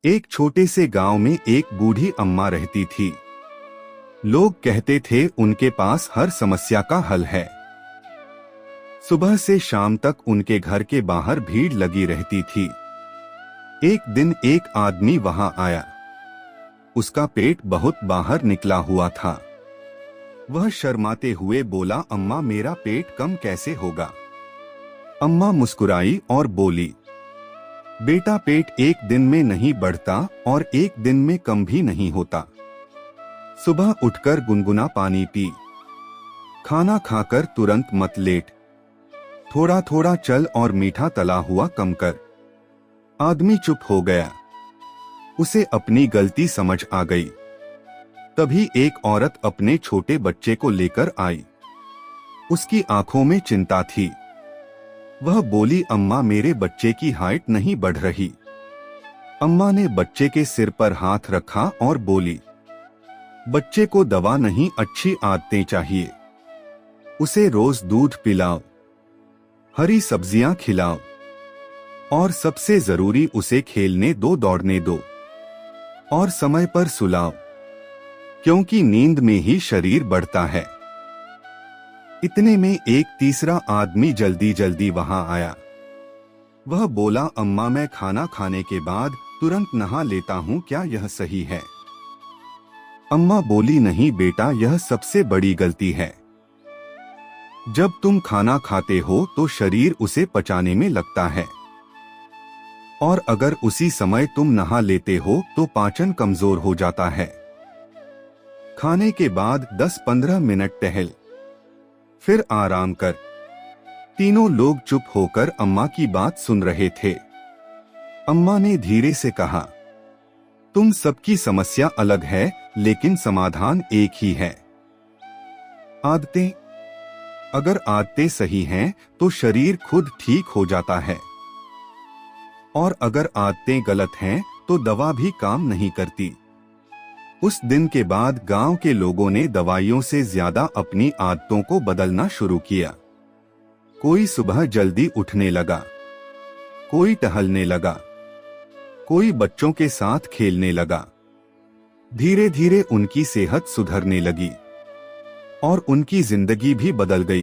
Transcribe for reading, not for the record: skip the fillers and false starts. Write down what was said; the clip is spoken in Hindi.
एक छोटे से गांव में एक बूढ़ी अम्मा रहती थी। लोग कहते थे उनके पास हर समस्या का हल है। सुबह से शाम तक उनके घर के बाहर भीड़ लगी रहती थी। एक दिन एक आदमी वहां आया। उसका पेट बहुत बाहर निकला हुआ था। वह शर्माते हुए बोला, अम्मा मेरा पेट कम कैसे होगा। अम्मा मुस्कुराई और बोली, बेटा पेट एक दिन में नहीं बढ़ता और एक दिन में कम भी नहीं होता। सुबह उठकर गुनगुना पानी पी। खाना खाकर तुरंत मत लेट। थोड़ा थोड़ा चल और मीठा तला हुआ कम कर। आदमी चुप हो गया। उसे अपनी गलती समझ आ गई। तभी एक औरत अपने छोटे बच्चे को लेकर आई। उसकी आंखों में चिंता थी। वह बोली, अम्मा मेरे बच्चे की हाइट नहीं बढ़ रही। अम्मा ने बच्चे के सिर पर हाथ रखा और बोली, बच्चे को दवा नहीं अच्छी आदतें चाहिए। उसे रोज दूध पिलाओ, हरी सब्जियां खिलाओ और सबसे जरूरी उसे खेलने दो, दौड़ने दो और समय पर सुलाओ, क्योंकि नींद में ही शरीर बढ़ता है। इतने में एक तीसरा आदमी जल्दी जल्दी वहां आया। वह बोला, अम्मा मैं खाना खाने के बाद तुरंत नहा लेता हूं, क्या यह सही है। अम्मा बोली, नहीं बेटा यह सबसे बड़ी गलती है। जब तुम खाना खाते हो तो शरीर उसे पचाने में लगता है और अगर उसी समय तुम नहा लेते हो तो पाचन कमजोर हो जाता है। खाने के बाद 10-15 मिनट टहल, फिर आराम कर। तीनों लोग चुप होकर अम्मा की बात सुन रहे थे। अम्मा ने धीरे से कहा, तुम सबकी समस्या अलग है लेकिन समाधान एक ही है। आदतें। अगर आदतें सही हैं तो शरीर खुद ठीक हो जाता है और अगर आदतें गलत हैं तो दवा भी काम नहीं करती। उस दिन के बाद गांव के लोगों ने दवाइयों से ज्यादा अपनी आदतों को बदलना शुरू किया। कोई सुबह जल्दी उठने लगा, कोई टहलने लगा, कोई बच्चों के साथ खेलने लगा। धीरे धीरे उनकी सेहत सुधरने लगी और उनकी जिंदगी भी बदल गई।